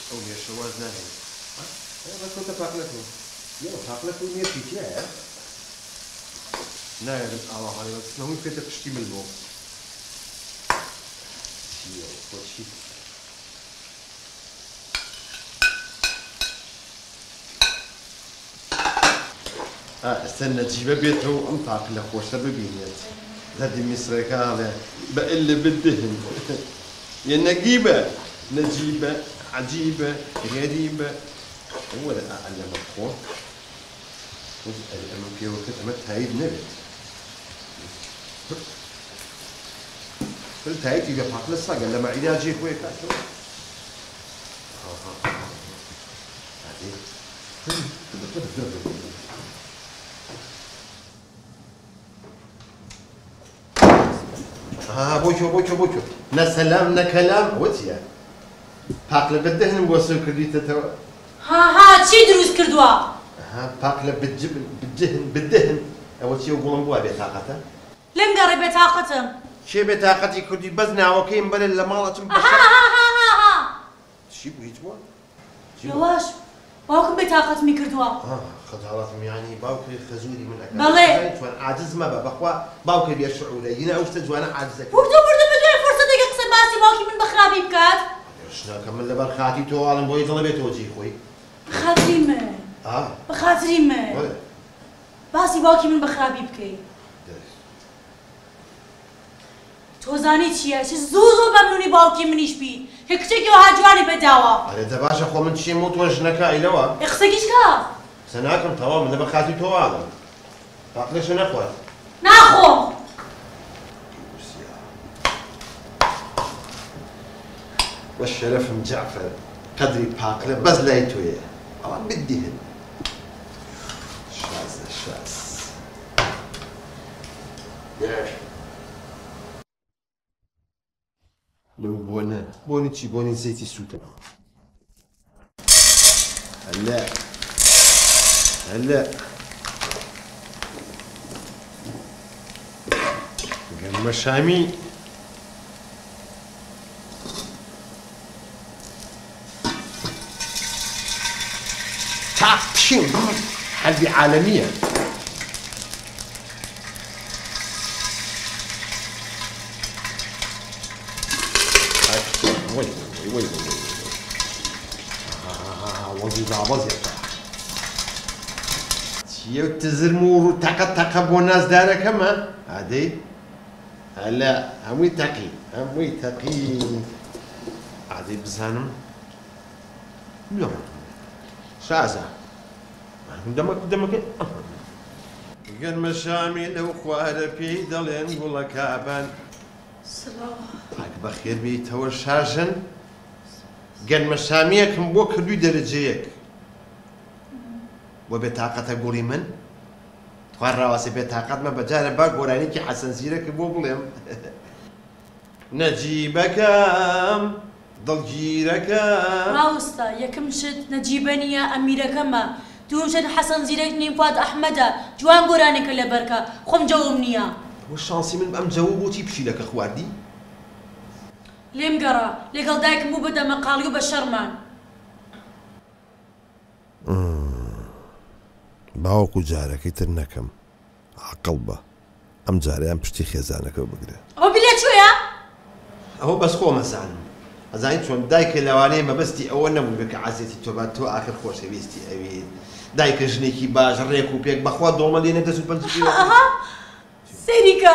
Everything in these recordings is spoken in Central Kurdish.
ئەو لێشەواز ناهێن بەکەوتە پاقلەکەوە پاقلەکە و نیەتی تایە نایەت ئاوا هەڵێوەچنەوەی پێتە پشتی من بۆ چییە خۆچی ئەستا نەجیبە بێتەوە ئەم پاقلە خۆشە ببینێت لەدی میسرەکانە بەئل بدهن يا نجيبة نجيبة عجيبة غريبة هو ده أعلم الخوف أنا في وقت أمت هايد نبت قلت هايد يبقى حقل الصاق لما علاجي خوي كاتو بوشو نسلام نكلام وتيا باقلة بدهن وصل كرديته توا ها شي دروس كردوا باقلة بدهن وتيا وقولن بوا بطاقته لم قري بطاقته شي بطاقتي كردي بزنا وكيم بل لمالتم ها شي بغيت بوا يواش باوكم بطاقة مي كردوا خجالاتم يعني باوكي خزوري من أكل بلى توان عاجز ما بخوا باوكي بيشعوري هنا أوش تجوانا عاجزك بردو بدون فرصة دقيقة قصة باسي باوكي من بخرابي بكات شنا كمل لبر خاتي تو عالم بوي طلبي توجي خوي بخاطري من بخاطري من باسي باوكي من بخرابي بكي توزاني چیه؟ چه زوزو بمنونی باوکی منیش بی هکچه که هاجوانی بداوا آره دباشه خو من چی موتوش نکا ایلوا اخسگیش کا سناكم تمام من دبا خاتي تو عالم باقلش نخوات ناخو والشرف مجعفر قدري باقلة بس لا يتويه أنا بديهن شاز لو بوني تشي بوني زيتي سوتا هلا قرمة شامي تاكشين حلبي عالمية وي وظيفة بزيادة تيو تزرمو تاقا بوناس دارا كما هادي هلا هموي تاقي هادي بزانم لا شازا دمك قال مشامي لو خوار في دلين ولا كابان سلام هاك بخير بيت هو شاجن قال مشاميك مبوك دو درجيك وبطاقة قولي من تخار رواسي بطاقة ما بجانب باك وراني كي حسن سيرك بو بليم نجيبك ضل جيرك راوستا يكم شد نجيبني أميرك ما دوم شد حسن زيرك نيم فؤاد أحمد جوان قرانك لبركة خم جاوبنيا والشانسي من أم جاوبوتي بشي لك أخواردي ليم قرا لقل دايك مو بدا مقاليو بالشرمان باوكو جارك يترنكم عقلبه أم جاري أم بشتي خيزانك وبقرا هو بلاد شوية هو بس خو مثلا أزاين شون دايك اللواني ما بستي أول نمو بك عزيتي توباتو آخر خوش بيستي أبي دايك جنيكي باج ريكو بيك بخوا دوما لينا دسو بنتي سيريكا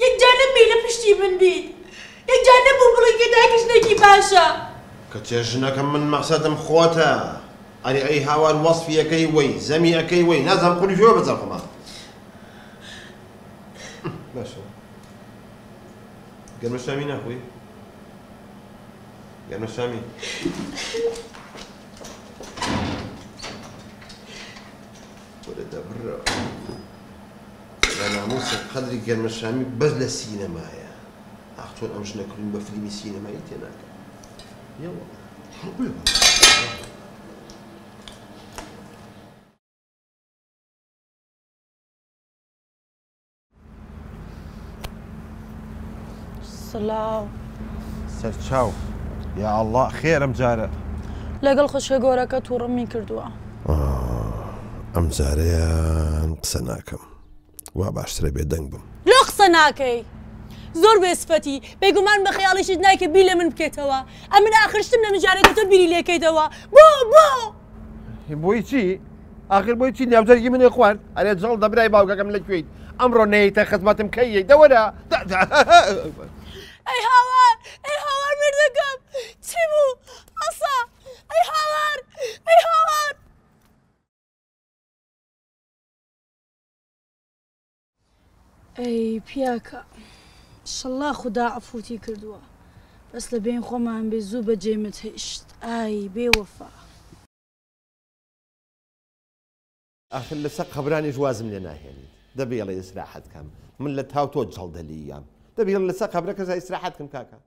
يجانب بينا بشتي من بيت يجانب وبلغي دايك جنيكي باشا كتجنك من مقصد خوتا أنا أي هوا الوصف يا كي وي زمي أكي وي نازم كل جواب بزرقما ماشي قال مشامي ناخوي قال مشامي ولد برا أنا موسى قدري قال مشامي بزل السينما يا أختون أمش ناكلين بفيلم السينما يتناك يلا سلاو سرچاو يا الله خير مجارة لەگەڵ خۆشە گۆرەکە تووڕەمی کردووە. ئەم جارەیان قسە ناکەم وا باشترە بێدەنگ بم. لۆ قسە ناکەی زۆر بێسفەتی بێگومان بە خەیاڵیشت نایکە بی لە من بکەیتەوە ئەم من ئاخرشتم لە مجارەکە تۆ بیری لێکەیتەوە بۆ بۆی چی؟ ئاخر بۆی چی ناوجەرگی منێ خوارد ئەرێ جەڵ دەبرای باوکەکەم لەکوێیت ئەمڕۆ نەیتە خزمەتم کەیە دەوەرە ئەی هاوار مردەکەم چی بوو ئەسا ئەی هاوار ئەی پیاکە شەڵا خودا عەفوتی کردووە بەس لە بین خۆمان بێ زوو بە جێمت هێشت ئای بێوەفا ئاخر لەسەر قەبرانی جوازم لێ ناهێنیت دەبێڵێ ئیسراحەت کەم من لە تاو تۆ جەڵدەلییام دەبێڵ لەسەر قەبرەکە ئیسراحەت کەم کاکە